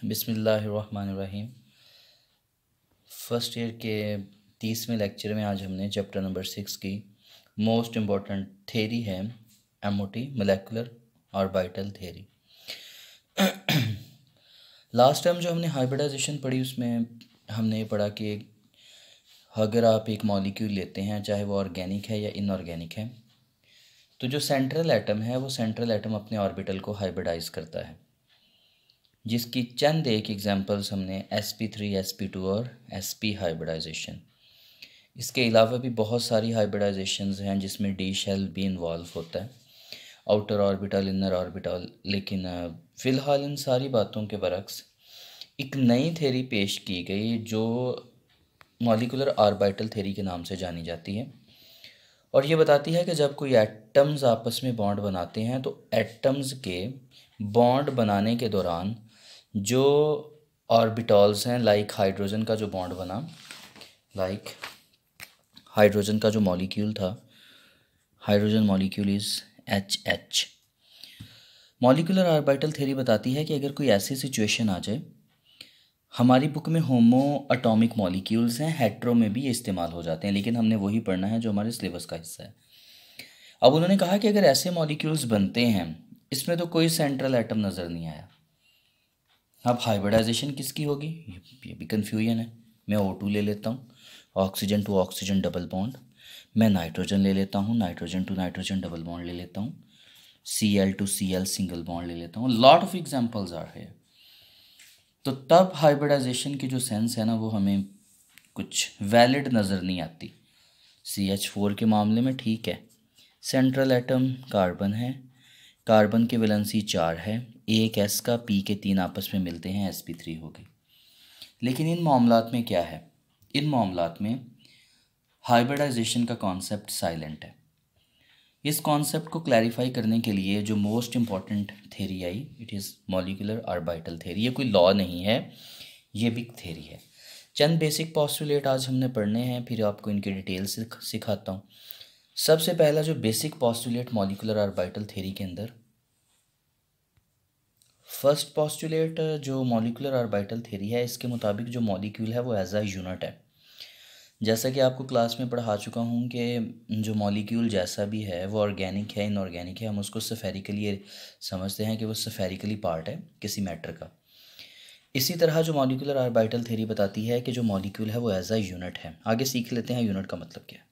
बिस्मिल्लाहिर्रहमानिर्रहीम। First year के 30वें lecture में आज हमने चैप्टर नंबर 6 की मोस्ट इम्पॉर्टेंट थेरी है MOT molecular orbital theory. Last time जो हमने हाइब्रिडाइजेशन पढ़ी उसमें हमने ये पढ़ा कि अगर आप एक मॉलिक्यूल लेते हैं चाहे वो ऑर्गेनिक है या इनऑर्गेनिक है तो जो सेंट्रल एटम है वो सेंट्रल एटम अपने ऑर्बिटल को हाइब्रिडाइज करता है, जिसकी चंद एक एग्जांपल्स हमने sp3, sp2 और sp हाइब्रिडाइजेशन। इसके अलावा भी बहुत सारी हाइब्रिडाइजेशंस हैं जिसमें डी शेल भी इन्वॉल्व होता है, आउटर ऑर्बिटल, इनर ऑर्बिटल। लेकिन फ़िलहाल इन सारी बातों के बरक्स एक नई थ्योरी पेश की गई जो मॉलिक्यूलर ऑर्बिटल थ्योरी के नाम से जानी जाती है, और ये बताती है कि जब कोई एटम्स आपस में बॉन्ड बनाते हैं तो एटम्स के बॉन्ड बनाने के दौरान जो ऑर्बिटल्स हैं, लाइक हाइड्रोजन का जो बॉन्ड बना, लाइक हाइड्रोजन का जो मॉलिक्यूल था, hydrogen molecule is HH। Molecular orbital theory बताती है कि अगर कोई ऐसी सिचुएशन आ जाए, हमारी बुक में होमो एटॉमिक मॉलिक्यूल्स हैं, हेट्रो में भी ये इस्तेमाल हो जाते हैं, लेकिन हमने वही पढ़ना है जो हमारे सिलेबस का हिस्सा है। अब उन्होंने कहा कि अगर ऐसे मॉलिक्यूल्स बनते हैं, इसमें तो कोई सेंट्रल एटम नज़र नहीं आया। अब हाइब्रिडाइजेशन किसकी होगी, ये भी कन्फ्यूजन है। मैं O2 ले लेता हूँ, oxygen to oxygen double bond. मैं नाइट्रोजन ले लेता हूँ, nitrogen to nitrogen double bond ले लेता हूँ। Cl to Cl single bond ले लेता हूँ। लॉट ऑफ एग्जांपल्स आर है। तो तब हाइब्रिडाइजेशन की जो सेंस है ना, वो हमें कुछ वैलिड नज़र नहीं आती। CH4 के मामले में ठीक है, सेंट्रल एटम कार्बन है, कार्बन की वैलेंसी 4 है, एक S का P के 3 आपस में मिलते हैं, sp3 हो गई। लेकिन इन मामलात में क्या है, इन मामलात में हाइब्रिडाइजेशन का कॉन्सेप्ट साइलेंट है। इस कॉन्सेप्ट को क्लैरिफाई करने के लिए जो most important theory I, it is molecular orbital theory. ये कोई लॉ नहीं है, ये भी थ्योरी है। चंद बेसिक पॉस्टुलेट आज हमने पढ़ने हैं, फिर आपको इनके डिटेल्स सिखाता हूँ। सबसे पहला जो basic postulate molecular orbital theory के अंदर, फर्स्ट पॉस्टुलेट जो मॉलिक्यूलर ऑर्बिटल थ्योरी है, इसके मुताबिक जो मॉलिक्यूल है वो एज अ यूनिट है। जैसा कि आपको क्लास में पढ़ा चुका हूँ कि जो मॉलिक्यूल जैसा भी है वो ऑर्गेनिक है, इनऑर्गेनिक है, हम उसको स्फेरिकली समझते हैं कि वो स्फेरिकली पार्ट है किसी मैटर का। इसी तरह जो मॉलिक्यूलर ऑर्बिटल थ्योरी बताती है कि जो मॉलिक्यूल है वो एज अ यूनिट है। आगे सीख लेते हैं यूनिट का मतलब क्या है।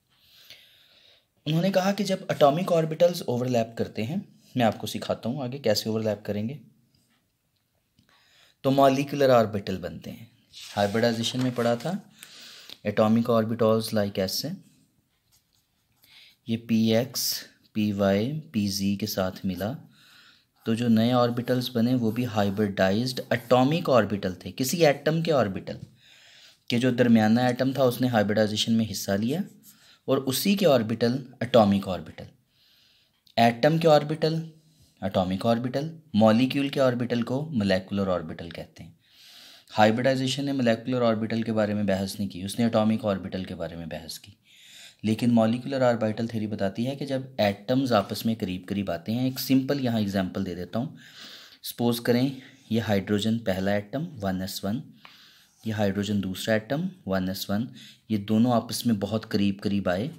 उन्होंने कहा कि जब एटॉमिक ऑर्बिटल्स ओवरलैप करते हैं, मैं आपको सिखाता हूँ आगे कैसे ओवरलैप करेंगे, तो मॉलिक्यूलर ऑर्बिटल बनते हैं। हाइब्रिडाइजेशन में पढ़ा था एटॉमिक ऑर्बिटल्स लाइक ऐसे, ये px py pz के साथ मिला तो जो नए ऑर्बिटल्स बने वो भी हाइब्रिडाइज्ड एटॉमिक ऑर्बिटल थे। किसी एटम के ऑर्बिटल के जो दरमियाना एटम था उसने हाइब्रिडाइजेशन में हिस्सा लिया, और उसी के ऑर्बिटल एटॉमिक ऑर्बिटल। एटम के ऑर्बिटल एटॉमिक ऑर्बिटल, मॉलिक्यूल के ऑर्बिटल को मोलेकुलर ऑर्बिटल कहते हैं। हाइब्रिडाइजेशन ने मोलेकुलर ऑर्बिटल के बारे में बहस नहीं की, उसने एटॉमिक ऑर्बिटल के बारे में बहस की। लेकिन मॉलिक्यूलर ऑर्बिटल थ्योरी बताती है कि जब एटम्स आपस में करीब करीब आते हैं, एक सिंपल यहाँ एग्जांपल दे देता हूँ। सपोज करें ये हाइड्रोजन पहला एटम 1s1, ये हाइड्रोजन दूसरा एटम 1s1, ये दोनों आपस में बहुत करीब करीब आए,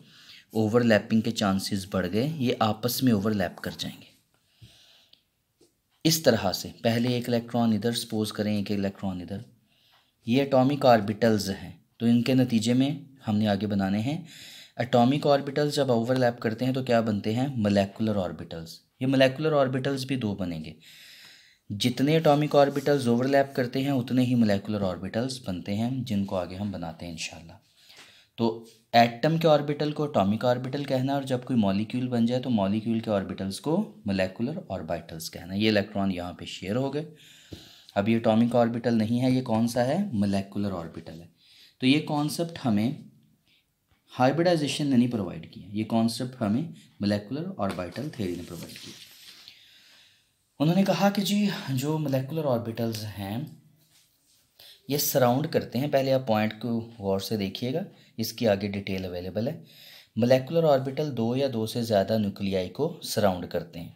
ओवरलैपिंग के चांसेस बढ़ गए, ये आपस में ओवरलैप कर जाएंगे। इस तरह से पहले एक इलेक्ट्रॉन इधर, सपोज करें एक इलेक्ट्रॉन इधर, ये एटॉमिक ऑर्बिटल्स हैं। तो इनके नतीजे में हमने आगे बनाने हैं एटॉमिक ऑर्बिटल्स जब ओवरलैप करते हैं तो क्या बनते हैं, मोलेकुलर ऑर्बिटल्स। ये मोलेकुलर ऑर्बिटल्स भी दो बनेंगे, जितने एटॉमिक ऑर्बिटल्स ओवरलैप करते हैं उतने ही मोलेकुलर ऑर्बिटल्स बनते हैं, जिनको आगे हम बनाते हैं इंशाल्लाह। तो एटम के ऑर्बिटल को एटॉमिक ऑर्बिटल कहना है, और जब कोई मॉलिक्यूल बन जाए तो मॉलिक्यूल के ऑर्बिटल्स को मोलेकुलर ऑर्बिटल्स कहना है। ये इलेक्ट्रॉन यहाँ पे शेयर हो गए। अब ये एटॉमिक ऑर्बिटल नहीं है, ये कौन सा है, मोलेकुलर ऑर्बिटल है। तो ये कॉन्सेप्ट हमें हाइब्रिडाइजेशन ने नहीं प्रोवाइड किया, ये कॉन्सेप्ट हमें मोलेकुलर ऑर्बिटल थ्योरी ने प्रोवाइड किया। उन्होंने कहा कि जी जो मोलेकुलर ऑर्बिटल्स हैं ये सराउंड करते हैं, पहले आप पॉइंट को गौर से देखिएगा, इसकी आगे डिटेल अवेलेबल है। मोलेकुलर ऑर्बिटल दो या दो से ज़्यादा न्यूक्लियाई को सराउंड करते हैं।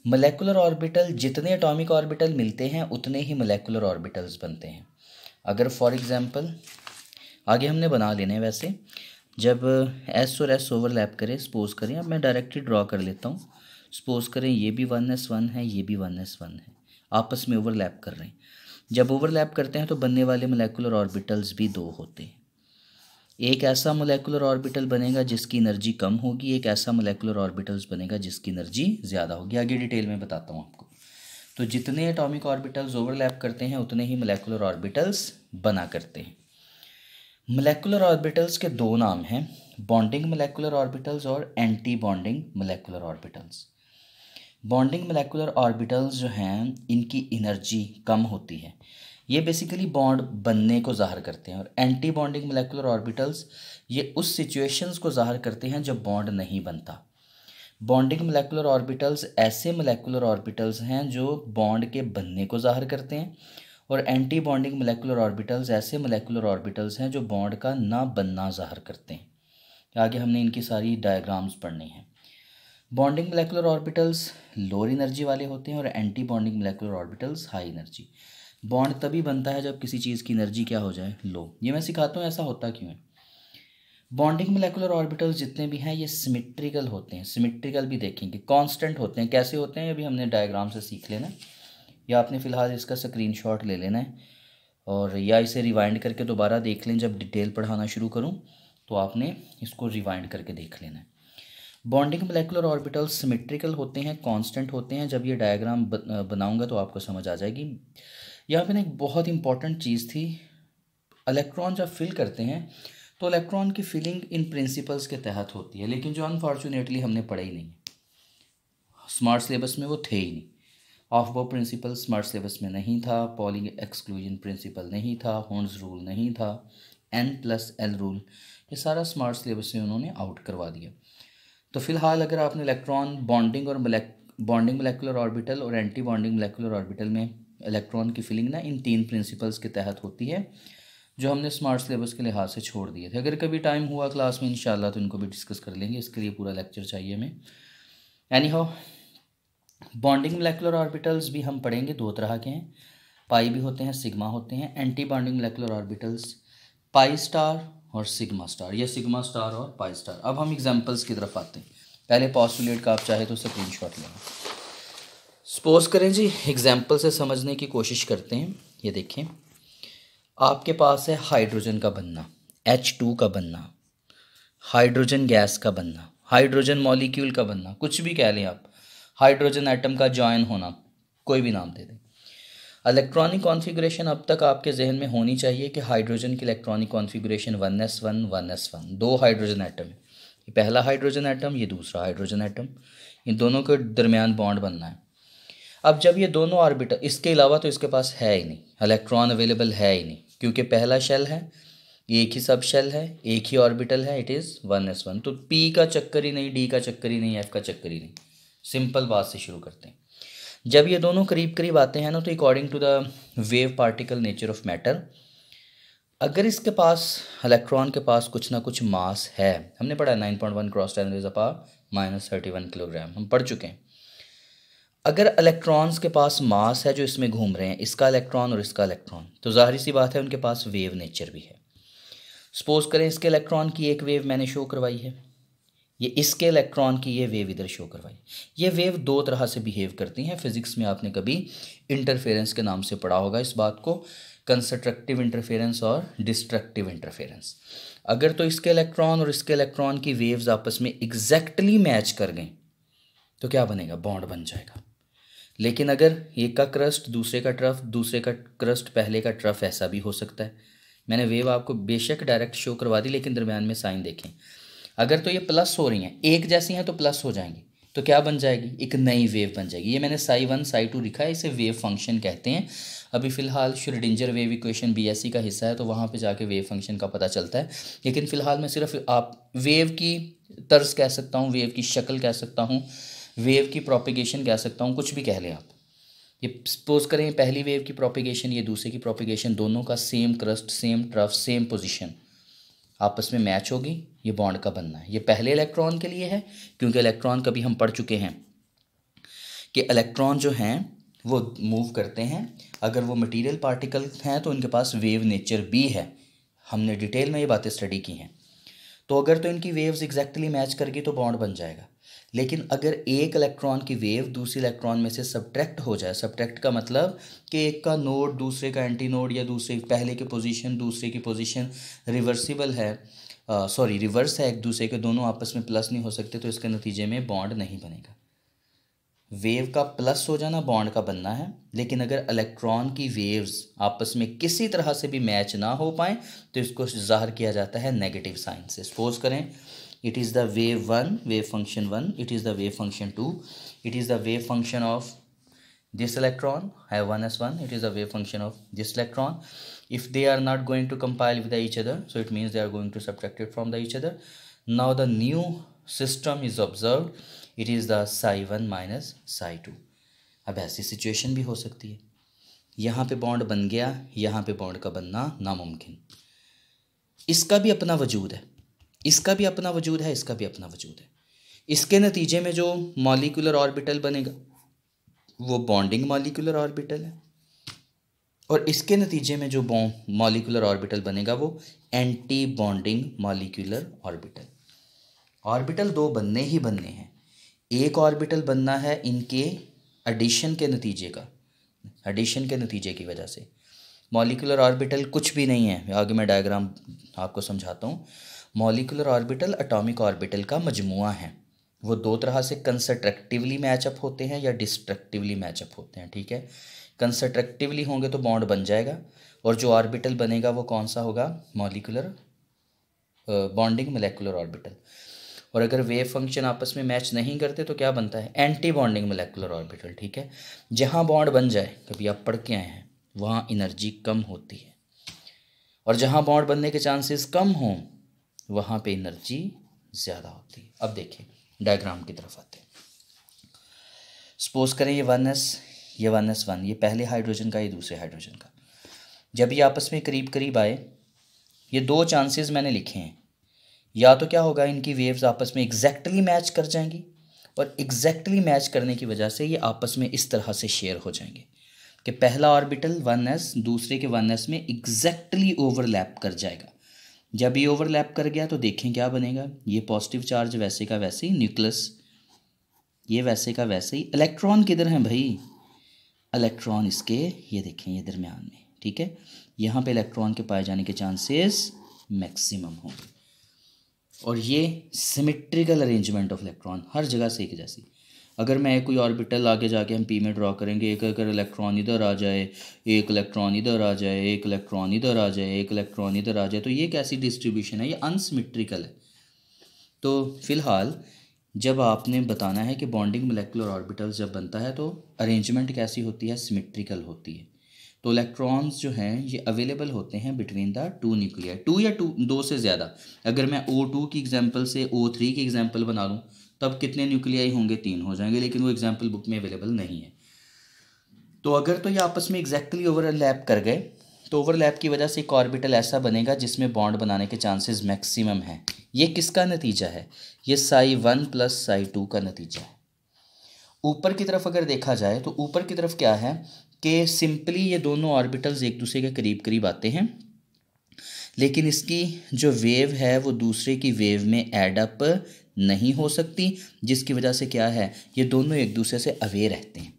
मोलेकुलर ऑर्बिटल, जितने एटॉमिक ऑर्बिटल मिलते हैं उतने ही मोलेकुलर ऑर्बिटल्स बनते हैं। अगर फॉर एग्जांपल आगे हमने बना लेने हैं, वैसे जब एस और एस ओवरलैप करें, सपोज करें, अब मैं डायरेक्टली ड्रॉ कर लेता हूँ। सपोज करें ये भी 1s1 है, ये भी 1s1 है, आपस में ओवरलैप कर रहे हैं। जब ओवरलैप करते हैं तो बनने वाले मोलेकुलर ऑर्बिटल्स भी दो होते हैं। एक ऐसा मोलेकुलर ऑर्बिटल बनेगा जिसकी एनर्जी कम होगी, एक ऐसा मोलेकुलर ऑर्बिटल्स बनेगा जिसकी एनर्जी ज़्यादा होगी। आगे डिटेल में बताता हूँ आपको। तो जितने एटॉमिक ऑर्बिटल्स ओवरलैप करते हैं उतने ही मोलेकुलर ऑर्बिटल्स बना करते हैं। मोलेकुलर ऑर्बिटल्स के दो नाम हैं, बॉन्डिंग मोलेकुलर ऑर्बिटल्स और anti bonding molecular orbitals. Bonding molecular orbitals जो हैं इनकी एनर्जी कम होती है, ये बेसिकली बॉन्ड बनने को ज़ाहिर करते हैं। और एंटी बॉन्डिंग मोलेकुलर ऑर्बिटल्स ये उस सिचुएशंस को ज़ाहिर करते हैं जब बॉन्ड नहीं बनता। बॉन्डिंग मोलेकुलर ऑर्बिटल्स ऐसे मोलेकुलर ऑर्बिटल्स हैं जो बॉन्ड के बनने को ज़ाहिर करते हैं, और एंटी बॉन्डिंग मोलेकुलर ऑर्बिटल्स ऐसे मोलेकुलर ऑर्बिटल्स हैं जो बॉन्ड का ना बनना ज़ाहिर करते हैं। आगे हमने इनकी सारी डायग्राम्स पढ़नी है। Bonding molecular orbitals lower energy वाले होते हैं और anti bonding molecular orbitals high energy. Bond तभी बनता है जब किसी चीज़ की एनर्जी क्या हो जाए, लो। ये मैं सिखाता हूँ ऐसा होता क्यों है। बॉन्डिंग मोलेकुलर ऑर्बिटल्स जितने भी हैं ये सिमेट्रिकल होते हैं। सिमेट्रिकल भी देखेंगे, कांस्टेंट होते हैं। कैसे होते हैं अभी हमने डायग्राम से सीख लेना, या आपने फ़िलहाल इसका स्क्रीनशॉट ले लेना है, और या इसे रिवाइंड करके दोबारा देख लें। जब डिटेल पढ़ाना शुरू करूँ तो आपने इसको रिवाइंड करके देख लेना है। बॉन्डिंग मोलेकुलर ऑर्बिटल्स सिमेट्रिकल होते हैं, कांस्टेंट होते हैं। जब ये डायग्राम बनाऊंगा तो आपको समझ आ जाएगी। यहाँ पे ना एक बहुत इंपॉर्टेंट चीज़ थी, इलेक्ट्रॉन जब फिल करते हैं तो इलेक्ट्रॉन की फिलिंग इन प्रिंसिपल्स के तहत होती है, लेकिन जो अनफॉर्चुनेटली हमने पढ़ा ही नहीं, स्मार्ट सिलेबस में वो थे ही नहीं। ऑफ बो प्रिंसिपल स्मार्ट सिलेबस में नहीं था, पॉलिंग एक्सक्लूजन प्रिंसिपल नहीं था, हॉर्न्स रूल नहीं था, N+L रूल, ये सारा स्मार्ट सिलेबस से उन्होंने आउट करवा दिया। तो फिलहाल अगर आपने इलेक्ट्रॉन बॉन्डिंग और बॉन्डिंग मोलेकुलर ऑर्बिटल और एंटी बॉन्डिंग मोलेकुलर ऑर्बिटल में इलेक्ट्रॉन की फिलिंग ना इन 3 प्रिंसिपल्स के तहत होती है, जो हमने स्मार्ट सिलेबस के लिहाज से छोड़ दिए थे। अगर कभी टाइम हुआ क्लास में इंशाल्लाह तो इनको भी डिस्कस कर लेंगे, इसके लिए पूरा लेक्चर चाहिए हमें। Any how, bonding molecular orbitals भी हम पढ़ेंगे, दो तरह के हैं, पाई भी होते हैं, सिग्मा होते हैं। Anti bonding molecular orbitals pi star और सिग्मा स्टार, या सिग्मा स्टार और पाई स्टार। अब हम एग्जांपल्स की तरफ आते हैं। पहले पॉस्टुलेट का आप चाहे तो स्क्रीनशॉट लेना। सपोज करें जी, एग्जांपल से समझने की कोशिश करते हैं। ये देखें, आपके पास है हाइड्रोजन का बनना, H2 का बनना, हाइड्रोजन गैस का बनना, हाइड्रोजन मॉलिक्यूल का बनना, कुछ भी कह लें आप, हाइड्रोजन एटम का जॉइन होना, कोई भी नाम दे दें। इलेक्ट्रॉनिक कॉन्फ़िगरेशन अब तक आपके जहन में होनी चाहिए कि हाइड्रोजन की इलेक्ट्रॉनिक कॉन्फ़िगरेशन 1s1 1s1, दो हाइड्रोजन एटम है। ये पहला हाइड्रोजन एटम, ये दूसरा हाइड्रोजन एटम, इन दोनों के दरमियान बॉन्ड बनना है। अब जब ये दोनों ऑर्बिटल, इसके अलावा तो इसके पास है ही नहीं, इलेक्ट्रॉन अवेलेबल है ही नहीं, क्योंकि पहला शेल है, एक ही सब शेल है, एक ही ऑर्बिटल है, इट इज़ 1s1। तो P का चक्कर ही नहीं, D का चक्कर ही नहीं, F का चक्कर ही नहीं। सिंपल बात से शुरू करते हैं। जब ये दोनों करीब करीब आते हैं ना, तो according to the wave particle nature of matter, अगर इसके पास इलेक्ट्रॉन के पास कुछ ना कुछ मास है, हमने पढ़ा 9.1 क्रॉस 10⁻³ किलोग्राम, हम पढ़ चुके हैं। अगर इलेक्ट्रॉन्स के पास मास है जो इसमें घूम रहे हैं, इसका इलेक्ट्रॉन और इसका इलेक्ट्रॉन, तो जाहिर सी बात है उनके पास वेव नेचर भी है। सपोज करें इसके इलेक्ट्रॉन की एक वेव मैंने शो करवाई है, ये इसके इलेक्ट्रॉन की ये वेव इधर शो करवाई। ये वेव दो तरह से बिहेव करती हैं। फिजिक्स में आपने कभी इंटरफेरेंस के नाम से पढ़ा होगा इस बात को, कंस्ट्रक्टिव इंटरफेरेंस और डिस्ट्रक्टिव इंटरफेरेंस। अगर तो इसके इलेक्ट्रॉन और इसके इलेक्ट्रॉन की वेव्स आपस में एग्जैक्टली मैच कर गई तो क्या बनेगा, बॉन्ड बन जाएगा। लेकिन अगर एक का क्रस्ट दूसरे का ट्रफ, दूसरे का क्रस्ट पहले का ट्रफ, ऐसा भी हो सकता है। मैंने वेव आपको बेशक डायरेक्ट शो करवा दी, लेकिन दरमियान में साइन देखें। अगर तो ये प्लस हो रही हैं, एक जैसी हैं तो प्लस हो जाएंगी, तो क्या बन जाएगी, एक नई वेव बन जाएगी। ये मैंने psi1 psi2 लिखा है, इसे वेव फंक्शन कहते हैं। अभी फ़िलहाल श्रोडिंगर वेव इक्वेशन BSc का हिस्सा है, तो वहाँ पे जाके वेव फंक्शन का पता चलता है। लेकिन फ़िलहाल मैं सिर्फ आप वेव की तर्ज कह सकता हूँ, वेव की शक्ल कह सकता हूँ, वेव की प्रोपिगेशन कह सकता हूँ, कुछ भी कह लें आप। ये सपोज करें पहली वेव की प्रोपिगेशन, ये दूसरे की प्रोपिगेशन, दोनों का same crust, same trough, same position आपस में मैच होगी, ये बॉन्ड का बनना है। ये पहले इलेक्ट्रॉन के लिए है, क्योंकि इलेक्ट्रॉन कभी हम पढ़ चुके हैं कि इलेक्ट्रॉन जो हैं वो मूव करते हैं। अगर वो मटेरियल पार्टिकल हैं तो उनके पास वेव नेचर भी है, हमने डिटेल में ये बातें स्टडी की हैं। तो अगर तो इनकी वेव्स एग्जैक्टली मैच करगी तो बॉन्ड बन जाएगा। लेकिन अगर एक इलेक्ट्रॉन की वेव दूसरे इलेक्ट्रॉन में से सब्ट्रैक्ट हो जाए, सब्ट्रैक्ट का मतलब कि एक का नोड दूसरे का एंटी नोड या दूसरे पहले की पोजीशन दूसरे की पोजीशन रिवर्सिबल है, रिवर्स है एक दूसरे के, दोनों आपस में प्लस नहीं हो सकते, तो इसके नतीजे में बॉन्ड नहीं बनेगा। वेव का प्लस हो जाना बॉन्ड का बनना है। लेकिन अगर इलेक्ट्रॉन की वेव्स आपस में किसी तरह से भी मैच ना हो पाए तो इसको ज़ाहिर किया जाता है नेगेटिव साइन से। सपोज करें it is the wave 1, wave function 1, it is the wave function 2, it is the wave function of this electron, I have 1s1, it is a wave function of this electron. If they are not going to compile with each other, so it means they are going to subtract it from each other. Now the new system is observed, it is the psi1 minus psi2. अब ऐसी situation भी हो सकती है, यहाँ पे bond बन गया, यहाँ पे बॉन्ड का बनना नामुमकिन। इसका भी अपना वजूद है, इसका भी अपना वजूद है, इसका भी अपना वजूद है। इसके नतीजे में जो मॉलिक्यूलर ऑर्बिटल बनेगा वो बॉन्डिंग मॉलिक्यूलर ऑर्बिटल है, और इसके नतीजे में जो मॉलिक्यूलर ऑर्बिटल बनेगा वो anti bonding molecular orbital. Orbital दो बनने ही बनने हैं। एक ऑर्बिटल बनना है इनके एडिशन के नतीजे का, एडिशन के नतीजे की वजह से। मॉलिक्यूलर ऑर्बिटल कुछ भी नहीं है, आगे मैं डायग्राम आपको समझाता हूँ। मॉलिक्यूलर ऑर्बिटल एटॉमिक ऑर्बिटल का मजमुआ है। वो दो तरह से कंस्ट्रक्टिवली मैचअप होते हैं या डिस्ट्रक्टिवली मैचअप होते हैं, ठीक है। कंस्ट्रक्टिवली होंगे तो बॉन्ड बन जाएगा, और जो ऑर्बिटल बनेगा वो कौन सा होगा, मॉलिक्यूलर बॉन्डिंग मोलेकुलर ऑर्बिटल। और अगर वेव फंक्शन आपस में मैच नहीं करते तो क्या बनता है, एंटी बॉन्डिंग मोलेकुलर ऑर्बिटल, ठीक है। जहाँ बॉन्ड बन जाए, कभी आप पढ़ के आए हैं, वहाँ एनर्जी कम होती है, और जहाँ बॉन्ड बनने के चांसेस कम हों वहाँ पे एनर्जी ज़्यादा होती है। अब देखिए डायग्राम की तरफ आते हैं। सपोज करें ये 1s, ये 1s1, ये पहले हाइड्रोजन का, ये दूसरे हाइड्रोजन का। जब ये आपस में करीब करीब आए, ये दो चांसेस मैंने लिखे हैं। या तो क्या होगा, इनकी वेव्स आपस में एग्जैक्टली मैच कर जाएंगी, और एग्जैक्टली मैच करने की वजह से ये आपस में इस तरह से शेयर हो जाएंगे कि पहला ऑर्बिटल 1s दूसरे के 1s में एग्जैक्टली ओवरलैप कर जाएगा। जब ये ओवरलैप कर गया तो देखें क्या बनेगा, ये पॉजिटिव चार्ज वैसे का वैसे ही, न्यूक्लियस ये वैसे का वैसे ही। इलेक्ट्रॉन किधर हैं भाई, इलेक्ट्रॉन इसके ये देखें ये दरमियान में, ठीक है। यहाँ पे इलेक्ट्रॉन के पाए जाने के चांसेस मैक्सिमम होंगे, और ये सिमेट्रिकल अरेंजमेंट ऑफ इलेक्ट्रॉन, हर जगह से एक जैसी। अगर मैं कोई ऑर्बिटल आगे जाके हम पी में ड्रॉ करेंगे, एक अगर इलेक्ट्रॉन इधर आ जाए, एक इलेक्ट्रॉन इधर आ जाए, एक इलेक्ट्रॉन इधर आ जाए, एक इलेक्ट्रॉन इधर आ जाए, तो ये कैसी डिस्ट्रीब्यूशन है, ये अनसिमेट्रिकल है। तो फिलहाल जब आपने बताना है कि बॉन्डिंग मोलेकुलर ऑर्बिटल जब बनता है तो अरेंजमेंट कैसी होती है, सिमेट्रिकल होती है। तो इलेक्ट्रॉन्स जो हैं ये अवेलेबल होते हैं between the two nuclei, two या दो से ज़्यादा। अगर मैं O2 की एग्जांपल से O3 की एग्जांपल बना लूँ तब कितने न्यूक्लियाई होंगे, 3 हो जाएंगे, लेकिन वो एग्जांपल बुक में अवेलेबल नहीं है। तो अगर तो ये आपस में एग्जैक्टली ओवरलैप कर गए तो ओवरलैप की वजह से एक ऑर्बिटल ऐसा बनेगा जिसमें बॉन्ड बनाने के चांसेस मैक्सिमम हैं। ये किसका नतीजा है, ये psi1 प्लस psi2 का नतीजा है। ऊपर की तरफ अगर देखा जाए तो ऊपर की तरफ क्या है कि सिंपली ये दोनों ऑर्बिटल्स एक दूसरे के करीब करीब आते हैं, लेकिन इसकी जो वेव है वो दूसरे की वेव में ऐड अप नहीं हो सकती, जिसकी वजह से क्या है, ये दोनों एक दूसरे से अवे रहते हैं।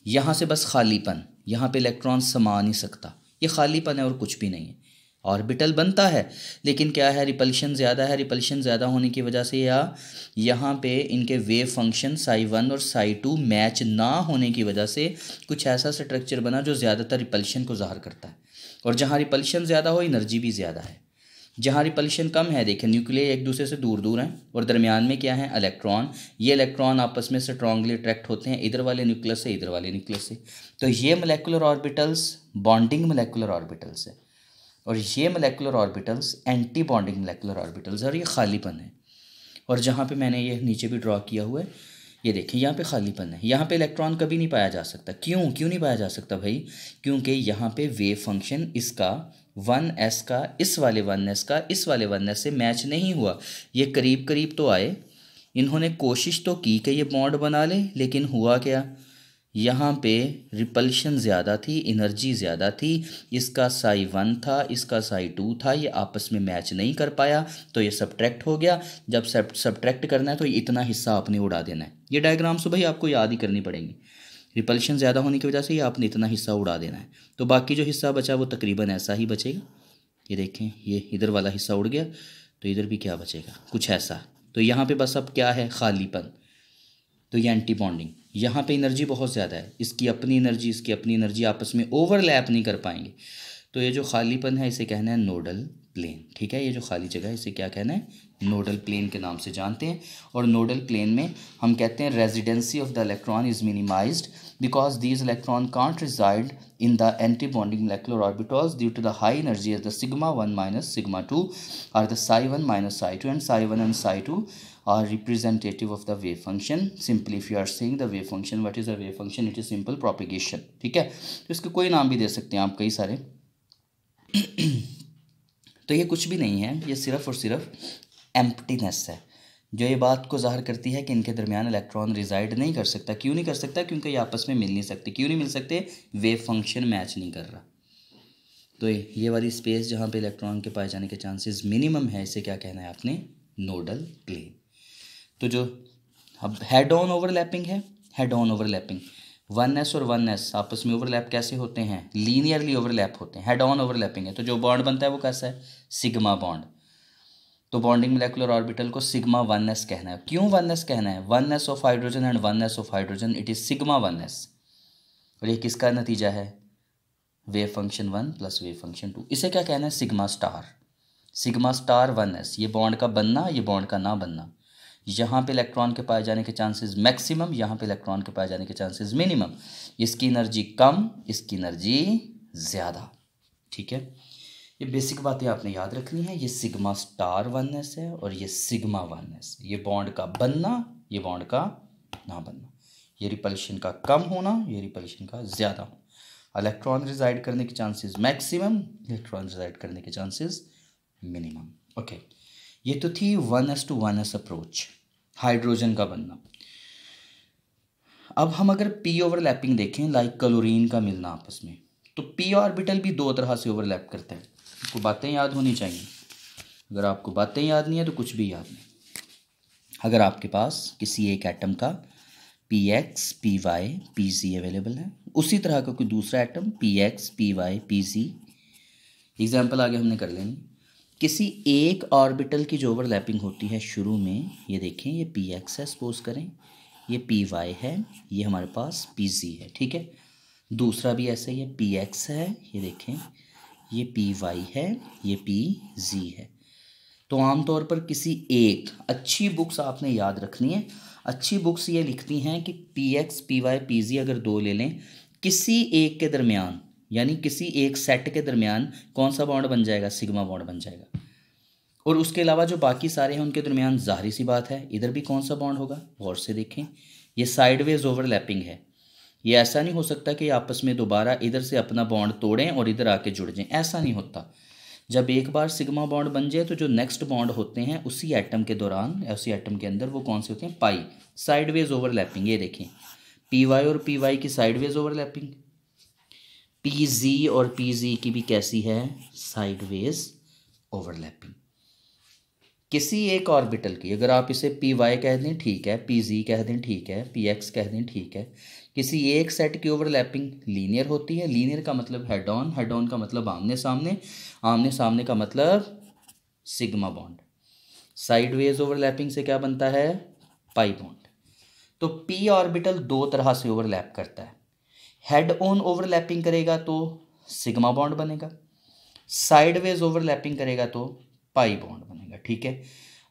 यहाँ से बस खालीपन, यहाँ पे इलेक्ट्रॉन समा नहीं सकता, ये खालीपन है और कुछ भी नहीं है। ऑर्बिटल बनता है लेकिन क्या है, रिपल्शन ज़्यादा है। रिपल्शन ज़्यादा होने की वजह से या यहाँ पे इनके वेव फंक्शन psi1 और psi2 मैच ना होने की वजह से कुछ ऐसा स्ट्रक्चर बना जो ज़्यादातर रिपल्शन को ज़ाहिर करता है। और जहाँ रिपल्शन ज़्यादा हो एनर्जी भी ज़्यादा है। जहाँ रिपल्शन कम है, देखें न्यूक्लियाई एक दूसरे से दूर दूर हैं और दरमियान में क्या है, इलेक्ट्रॉन। ये इलेक्ट्रॉन आपस में स्ट्रांगली अट्रैक्ट होते हैं इधर वाले न्यूक्लियस से, इधर वाले न्यूक्लियस से। तो ये molecular orbitals bonding molecular orbitals है, और ये molecular orbitals anti bonding molecular orbitals है, और ये खालीपन है। और जहाँ पे मैंने ये नीचे भी ड्रॉ किया हुआ है, ये देखिए यहाँ पे खालीपन है। यहाँ पे इलेक्ट्रॉन कभी नहीं पाया जा सकता। क्यों नहीं पाया जा सकता भाई, क्योंकि यहाँ पे वेव फंक्शन इसका 1s का इस वाले 1s का इस वाले 1s से मैच नहीं हुआ। ये करीब करीब तो आए, इन्होंने कोशिश तो की कि ये बॉन्ड बना ले, लेकिन हुआ क्या, यहाँ पे रिपल्शन ज़्यादा थी, एनर्जी ज़्यादा थी। इसका साई 1 था, इसका साई 2 था, ये आपस में मैच नहीं कर पाया तो ये सब्ट्रैक्ट हो गया। जब सब्ट्रैक्ट करना है तो इतना हिस्सा आपने उड़ा देना है। ये डायग्राम्स तो भाई आपको याद ही करनी पड़ेंगी। रिपल्शन ज़्यादा होने की वजह से ये आपने इतना हिस्सा उड़ा देना है। तो बाकी जो हिस्सा बचा वो तकरीबन ऐसा ही बचेगा। ये देखें, ये इधर वाला हिस्सा उड़ गया तो इधर भी क्या बचेगा, कुछ ऐसा। तो यहाँ पे बस अब क्या है, खालीपन। तो ये एंटी बॉन्डिंग। यहाँ पे एनर्जी बहुत ज़्यादा है, इसकी अपनी एनर्जी, इसकी अपनी एनर्जी आपस में ओवरलैप नहीं कर पाएंगे। तो ये जो खालीपन है इसे कहना है नोडल प्लेन। ठीक है, ये जो खाली जगह है इसे क्या कहना है, नोडल प्लेन के नाम से जानते हैं। और नोडल प्लेन में हम कहते हैं residency of the electron is minimised because these electron can't reside in the anti-bonding molecular orbitals due to the high energy as the sigma 1 minus sigma 2 or the psi 1 minus psi 2, and psi 1 and psi 2 are representative of the wave function. Simply if you are saying the wave function, what is the wave function? It is simple propagation. ठीक है, तो इसके कोई नाम भी दे सकते हैं आप कई सारे। तो ये कुछ भी नहीं है, ये सिर्फ और सिर्फ एम्प्टीनेस है जो ये बात को ज़ाहिर करती है कि इनके दरमियान इलेक्ट्रॉन रिजाइड नहीं कर सकता। क्यों नहीं कर सकता, क्योंकि ये आपस में मिल नहीं सकते। क्यों नहीं मिल सकते, वेव फंक्शन मैच नहीं कर रहा। तो ये वाली स्पेस जहाँ पे इलेक्ट्रॉन के पाए जाने के चांसेस मिनिमम है, इसे क्या कहना है आपने, नोडल प्लेन। तो जो अब हेड ऑन ओवरलैपिंग है, हेड ऑन ओवरलैपिंग 1s और 1s आपस में ओवरलैप कैसे होते हैं, लीनियरली ओवरलैप होते हैं। हेड ऑन ओवरलैपिंग है तो जो बॉन्ड बनता है वो कैसा है, सिग्मा बॉन्ड। तो बॉन्डिंग मोलेकुलर ऑर्बिटल को सिग्मा 1s कहना है। क्यों 1s कहना है, 1s of hydrogen and 1s of hydrogen, it is sigma 1s। और ये किसका नतीजा है, wave function 1 plus wave function 2। इसे क्या कहना है, sigma star. Sigma star 1s, ये बॉन्ड का बनना, ये बॉन्ड का ना बनना। यहाँ पे इलेक्ट्रॉन के पाए जाने के चांसेस मैक्सिमम, यहाँ पे इलेक्ट्रॉन के पाए जाने के चांसेस मिनिमम। इसकी एनर्जी कम, इसकी एनर्जी ज़्यादा। ठीक है, ये बेसिक बातें आपने याद रखनी है। ये सिग्मा स्टार 1s है और ये सिग्मा 1s। ये बॉन्ड का बनना, ये बॉन्ड का ना बनना, ये रिपल्शन का कम होना, ये रिपल्शन का ज़्यादा होना। इलेक्ट्रॉन रिजाइड करने के चांसेस मैक्सिमम, इलेक्ट्रॉन रिजाइड करने के चांसेस मिनिमम। ओके, ये तो थी 1s to 1s approach, hydrogen का बनना। अब हम अगर पी ओवरलैपिंग देखें, लाइक क्लोरीन का मिलना आपस में, तो पी ऑर्बिटल भी दो तरह से ओवरलैप करता है। आपको बातें याद होनी चाहिए। अगर आपको बातें याद नहीं है तो कुछ भी याद नहीं। अगर आपके पास किसी एक एटम का px py pz अवेलेबल है, उसी तरह का कोई दूसरा atom px py pz, example आगे हमने कर लेंगे। किसी एक ऑर्बिटल की जो ओवरलैपिंग होती है शुरू में, ये देखें, ये px है सपोज करें, ये py है, ये हमारे पास pz है। ठीक है, दूसरा भी ऐसा ही है, px है, ये देखें, ये py है, ये pz है। तो आमतौर पर किसी एक, अच्छी बुक्स आपने याद रखनी है, अच्छी बुक्स ये लिखती हैं कि px py pz अगर दो ले लें, किसी एक के दरमियान, यानी किसी एक सेट के दरमियान कौन सा बॉन्ड बन जाएगा, सिग्मा बॉन्ड बन जाएगा। और उसके अलावा जो बाकी सारे हैं उनके दरमियान जाहिर सी बात है इधर भी कौन सा बॉन्ड होगा, गौर से देखें, ये साइडवेज ओवरलैपिंग है। ये ऐसा नहीं हो सकता कि आपस में दोबारा इधर से अपना बॉन्ड तोड़ें और इधर आके जुड़ जाएं, ऐसा नहीं होता। जब एक बार सिग्मा बॉन्ड बन जाए तो जो नेक्स्ट बॉन्ड होते हैं उसी एटम के दौरान, उसी एटम के अंदर, वो कौन से होते हैं, पाई, साइडवेज ओवरलैपिंग। ये देखें, पी वाई और पी वाई की साइडवेज ओवरलैपिंग, पी जी और पी जी की भी कैसी है, साइडवेज ओवरलैपिंग। किसी एक ऑर्बिटल की, अगर आप इसे पी वाई कह दें ठीक है, पी जी कह दें ठीक है, पी एक्स कह दें ठीक है, किसी एक सेट की ओवरलैपिंग लीनियर होती है। लीनियर का मतलब हेड ऑन, हेड ऑन का मतलब आमने सामने, आमने सामने का मतलब सिग्मा बॉन्ड। साइडवेज ओवरलैपिंग से क्या बनता है, पाई बॉन्ड। तो पी ऑर्बिटल दो तरह से ओवरलैप करता है। हेड ऑन ओवरलैपिंग करेगा तो सिग्मा बॉन्ड बनेगा, साइडवेज ओवरलैपिंग करेगा तो पाई बॉन्ड बनेगा। ठीक है,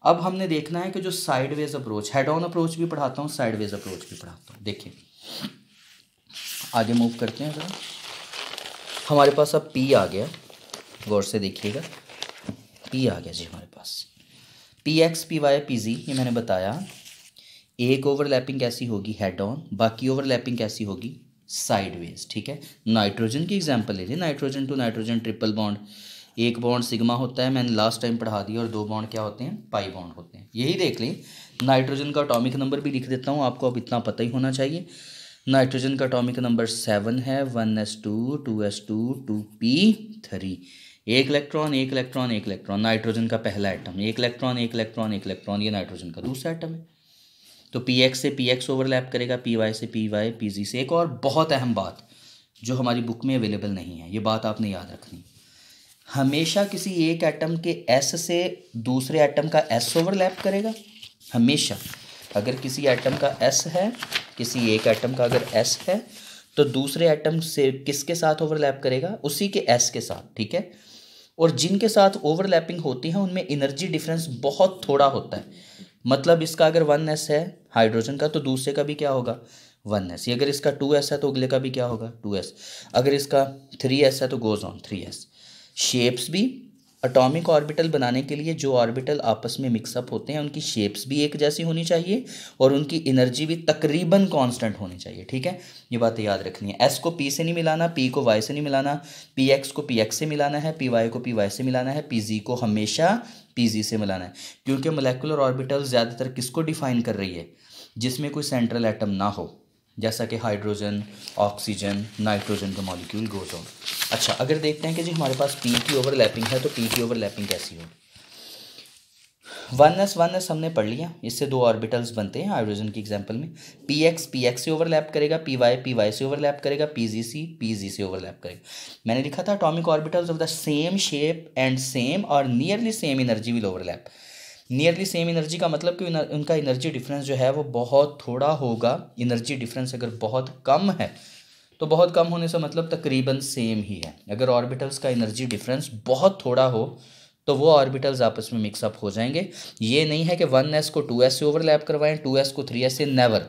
अब हमने देखना है कि जो sideways approach, head on approach भी पढ़ाता हूँ, साइडवेज अप्रोच भी पढ़ाता हूँ। देखिए आगे मूव करते हैं ज़रा। हमारे पास अब पी आ गया, गौर से देखिएगा, पी आ गया जी हमारे पास। P X P Y P G, ये मैंने बताया। एक ओवरलैपिंग कैसी होगी, हेड ऑन, बाकी ओवरलैपिंग कैसी होगी, साइडवेज। ठीक है, नाइट्रोजन की एग्जांपल ले लें, nitrogen to nitrogen triple bond, एक बॉन्ड सिग्मा होता है, मैंने लास्ट टाइम पढ़ा दिया, और दो बॉन्ड क्या होते हैं, पाई बॉन्ड होते हैं। यही देख लें, नाइट्रोजन का एटॉमिक नंबर भी लिख देता हूँ, आपको अब इतना पता ही होना चाहिए। नाइट्रोजन का एटॉमिक नंबर 7 है, 1s2 2s2 2p3। एक इलेक्ट्रॉन एक इलेक्ट्रॉन एक इलेक्ट्रॉन, नाइट्रोजन का पहला एटम, एक इलेक्ट्रॉन एक इलेक्ट्रॉन एक इलेक्ट्रॉन, ये नाइट्रोजन का दूसरा एटम है। तो px से px ओवरलैप करेगा, py से py, pz से। एक और बहुत अहम बात जो हमारी बुक में अवेलेबल नहीं है, ये बात आपने याद रखनी, हमेशा किसी एक एटम के s से दूसरे एटम का s ओवरलैप करेगा। हमेशा अगर किसी एटम का s है, किसी एक एटम का अगर s है, तो दूसरे एटम से किसके साथ ओवरलैप करेगा? उसी के s के साथ, ठीक है। और जिनके साथ ओवरलैपिंग होती है उनमें एनर्जी डिफरेंस बहुत थोड़ा होता है। मतलब इसका अगर 1s है हाइड्रोजन का, तो दूसरे का भी क्या होगा? 1s। अगर इसका 2s है तो अगले का भी क्या होगा? 2s। अगर इसका 3s है तो गोज ऑन 3s। शेप्स भी, एटॉमिक ऑर्बिटल बनाने के लिए जो ऑर्बिटल आपस में मिक्सअप होते हैं उनकी शेप्स भी एक जैसी होनी चाहिए और उनकी एनर्जी भी तकरीबन कांस्टेंट होनी चाहिए, ठीक है। ये बातें याद रखनी है। s को p से नहीं मिलाना, p को y से नहीं मिलाना, px को px से मिलाना है, py को py से मिलाना है, pz को हमेशा pz से मिलाना है। क्योंकि मोलेकुलर ऑर्बिटल ज़्यादातर किसको डिफाइन कर रही है? जिसमें कोई सेंट्रल एटम ना हो, जैसा कि हाइड्रोजन, ऑक्सीजन, नाइट्रोजन का मॉलिक्यूल गोज ऑन। अच्छा, अगर देखते हैं कि जी हमारे पास p की ओवरलैपिंग है तो p की ओवरलैपिंग कैसी होगी? 1s हमने पढ़ लिया, इससे दो ऑर्बिटल्स बनते हैं हाइड्रोजन की एग्जांपल में। px से ओवरलैप करेगा, py से ओवरलैप करेगा, pz से ओवरलैप करेगा। मैंने लिखा था atomic orbitals of the same shape and same और nearly same energy will overlap. Nearly same energy का मतलब कि उनका एनर्जी डिफरेंस जो है वो बहुत थोड़ा होगा। एनर्जी डिफरेंस अगर बहुत कम है तो बहुत कम होने से मतलब तकरीबन सेम ही है। अगर ऑर्बिटल्स का एनर्जी डिफरेंस बहुत थोड़ा हो तो वो ऑर्बिटल्स आपस में मिक्सअप हो जाएंगे। ये नहीं है कि 1s को 2s से ओवरलैप करवाएं, 2s को 3s से, नेवर।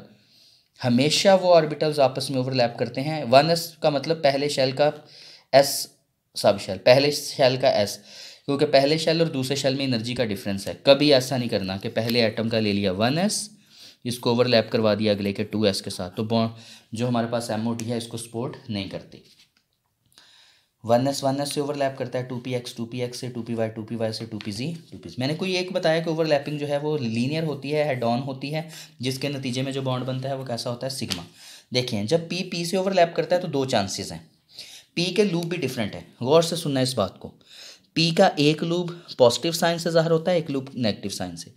हमेशा वो ऑर्बिटल्स आपस में ओवरलैप करते हैं। 1s का मतलब पहले शेल का s सब शेल, पहले शेल का s, क्योंकि पहले शेल और दूसरे शेल में एनर्जी का डिफरेंस है। कभी ऐसा नहीं करना कि पहले एटम का ले लिया 1s, इसको ओवरलैप करवा दिया अगले के 2s के साथ, तो बॉन्ड जो हमारे पास MOT है इसको सपोर्ट नहीं करती। 1s से ओवरलैप करता है 2px से, 2py से, 2pz। मैंने कोई एक बताया कि ओवरलैपिंग जो है वो लीनियर होती है, हेड ऑन होती है, जिसके नतीजे में जो बॉन्ड बनता है वो कैसा होता है? सिग्मा। देखिए, जब p से ओवरलैप करता है तो दो चांसेस हैं। p के लूप भी डिफरेंट है, गौर से सुनना इस बात को। p का एक लूप पॉजिटिव साइन से ज़ाहिर होता है, एक लूप नेगेटिव साइन से।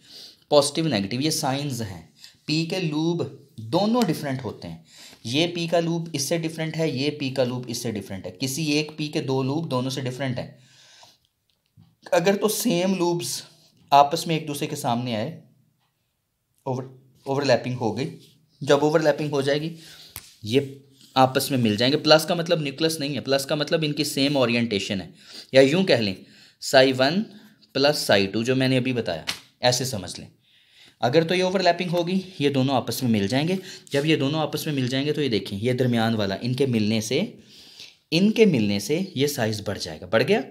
पॉजिटिव नेगेटिव ये साइंस हैं। p के लूप दोनों डिफरेंट होते हैं। ये p का लूप इससे डिफरेंट है, ये p का लूप इससे डिफरेंट है। किसी एक p के दो लूप दोनों से डिफरेंट है। अगर तो सेम लूप्स आपस में एक दूसरे के सामने आए, ओवरलैपिंग हो गई। जब ओवरलैपिंग हो जाएगी ये आपस में मिल जाएंगे। प्लस का मतलब न्यूक्लियस नहीं है, प्लस का मतलब इनकी सेम ओरिएंटेशन है, या यूं कह लें psi1 प्लस psi2, जो मैंने अभी बताया, ऐसे समझ लें। अगर तो ये ओवरलैपिंग होगी, ये दोनों आपस में मिल जाएंगे। जब ये दोनों आपस में मिल जाएंगे तो ये देखें, ये दरमियान वाला, इनके मिलने से ये साइज़ बढ़ जाएगा, बढ़ गया।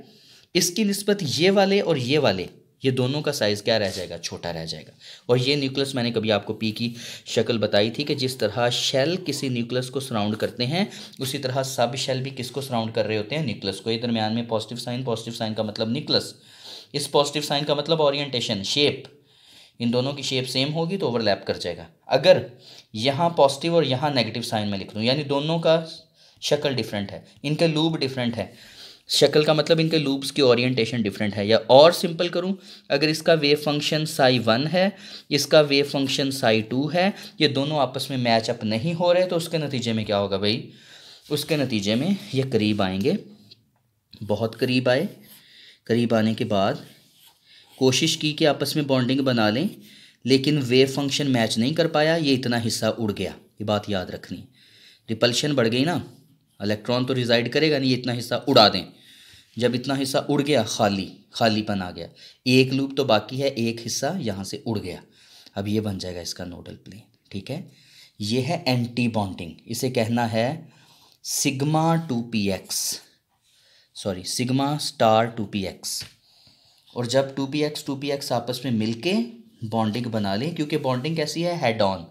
इसकी निस्बत ये वाले और ये वाले, ये दोनों का साइज़ क्या रह जाएगा? छोटा रह जाएगा। और ये न्यूक्लियस मैंने कभी आपको पी की शक्ल बताई थी कि जिस तरह शेल किसी न्यूक्लियस को सराउंड करते हैं, उसी तरह सब शेल भी किसको सराउंड कर रहे होते हैं? न्यूक्लियस को। ये दरमियान में पॉजिटिव साइन का मतलब न्यूक्लियस, इस पॉजिटिव साइन का मतलब ओरिएंटेशन, शेप। इन दोनों की शेप सेम होगी तो ओवरलैप कर जाएगा। अगर यहाँ पॉजिटिव और यहाँ नेगेटिव साइन में लिख दूँ, यानी दोनों का शक्ल डिफरेंट है, इनके लूप डिफरेंट है, शक्ल का मतलब इनके लूप्स की ओरिएंटेशन डिफरेंट है। या और सिंपल करूं, अगर इसका वेव फंक्शन psi1 है, इसका वेव फंक्शन psi2 है, ये दोनों आपस में मैच अप नहीं हो रहे, तो उसके नतीजे में क्या होगा भाई? उसके नतीजे में ये करीब आएंगे, बहुत करीब आए। करीब आने के बाद कोशिश की कि आपस में बॉन्डिंग बना लें, लेकिन वेव फंक्शन मैच नहीं कर पाया, ये इतना हिस्सा उड़ गया। ये बात याद रखनी, रिपल्शन बढ़ गई ना, इलेक्ट्रॉन तो रिजाइड करेगा नहीं, ये इतना हिस्सा उड़ा दें। जब इतना हिस्सा उड़ गया, खालीपन आ गया, एक लूप तो बाकी है, एक हिस्सा यहाँ से उड़ गया। अब ये बन जाएगा इसका नोडल प्लेन, ठीक है। ये है एंटी बॉन्डिंग, इसे कहना है sigma 2px, sorry sigma star 2px। और जब 2px आपस में मिलके बॉन्डिंग बना लें, क्योंकि बॉन्डिंग कैसी है? Head on.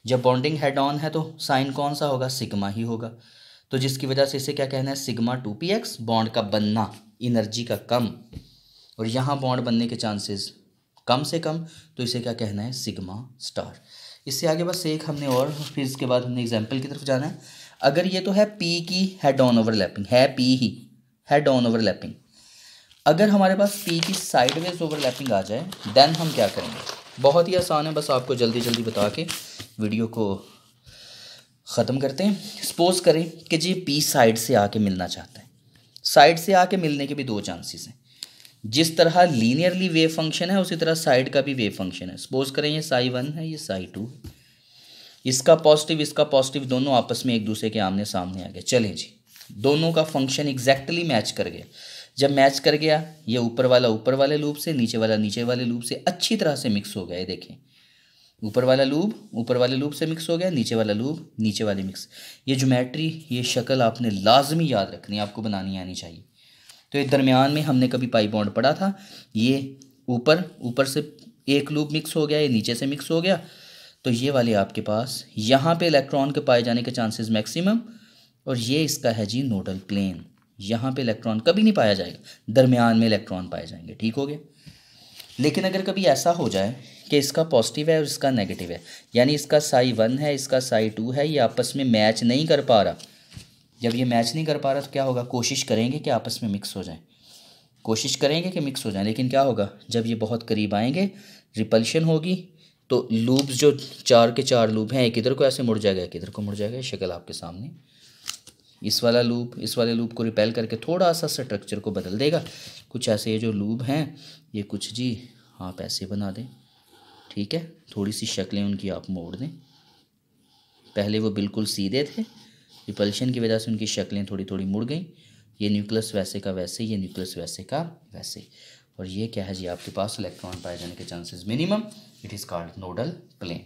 जब बॉन्डिंग हेड ऑन है तो साइन कौन सा होगा? सिग्मा ही होगा। तो जिसकी वजह से इसे क्या कहना है? Sigma 2px। बॉन्ड का बनना, एनर्जी का कम, और यहाँ बॉन्ड बनने के चांसेस कम से कम, तो इसे क्या कहना है, सिग्मा स्टार। इससे आगे बस एक हमने और, फिर इसके बाद हमने एग्जाम्पल की तरफ जाना है। अगर ये तो है पी की हेड ऑन ओवरलैपिंग, है P he head on overlapping, अगर हमारे पास पी की साइडवेज ओवरलैपिंग आ जाए देन हम क्या करेंगे, बहुत ही आसान है, बस आपको जल्दी जल्दी बता के वीडियो को ख़त्म करते हैं। सपोज करें कि जी पी साइड से आके मिलना चाहता है, साइड से आके मिलने के भी दो चांसेस हैं। जिस तरह लीनियरली वेव फंक्शन है उसी तरह साइड का भी वेव फंक्शन है। सपोज करें ये साई 1 है, ये साई 2, इसका पॉजिटिव दोनों आपस में एक दूसरे के आमने सामने आ गए। चलें जी, दोनों का फंक्शन एग्जैक्टली मैच कर गया। जब मैच कर गया, ये ऊपर वाला ऊपर वाले लूप से, नीचे वाला नीचे वाले लूप से अच्छी तरह से मिक्स हो गया। ये देखें, ऊपर वाला लूप ऊपर वाले लूप से मिक्स हो गया, नीचे वाला लूप नीचे वाले मिक्स। ये ज्योमेट्री, ये शक्ल आपने लाजमी याद रखनी, आपको बनानी आनी चाहिए। तो ये दरमियान में हमने कभी पाई बॉन्ड पढ़ा था, ये ऊपर से एक लूप मिक्स हो गया, ये नीचे से मिक्स हो गया, तो ये वाले आपके पास यहाँ पे इलेक्ट्रॉन के पाए जाने के चांसेस मैक्सिमम, और ये इसका है जी नोडल प्लेन। यहाँ पे इलेक्ट्रॉन कभी नहीं पाया जाएगा, दरमियान में इलेक्ट्रॉन पाए जाएंगे। ठीक हो गया। लेकिन अगर कभी ऐसा हो जाए कि इसका पॉजिटिव है और इसका नेगेटिव है, यानी इसका साई 1 है, इसका साई 2 है, ये आपस में मैच नहीं कर पा रहा। जब ये मैच नहीं कर पा रहा तो क्या होगा, कोशिश करेंगे कि आपस में मिक्स हो जाए, कोशिश करेंगे कि मिक्स हो जाए, लेकिन क्या होगा, जब ये बहुत करीब आएंगे रिपल्शन होगी, तो लूप्स जो 4 के 4 लूप हैं, एक इधर को ऐसे मुड़ जाएगा, एक इधर को मुड़ जाएगा। शक्ल आपके सामने, इस वाला लूप इस वाले लूप को रिपेल करके थोड़ा सा स्ट्रक्चर को बदल देगा। कुछ ऐसे ये जो लूप हैं, ये कुछ जी आप ऐसे बना दें, ठीक है, थोड़ी सी शक्लें उनकी आप मोड़ दें। पहले वो बिल्कुल सीधे थे, रिपल्शन की वजह से उनकी शक्लें थोड़ी थोड़ी मुड़ गई। ये न्यूक्लियस वैसे का वैसे, ये न्यूक्लियस वैसे का वैसे, और ये क्या है जी, आपके पास इलेक्ट्रॉन पाए जाने के chances minimum. It is called nodal plane.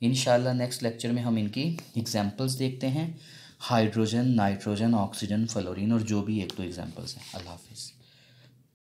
इंशाल्लाह नेक्स्ट लेक्चर में हम इनकी एग्जांपल्स देखते हैं, हाइड्रोजन, नाइट्रोजन, ऑक्सीजन, फ्लोरीन, और जो भी एक दो एग्जांपल्स हैं। अल्लाह हाफिज़।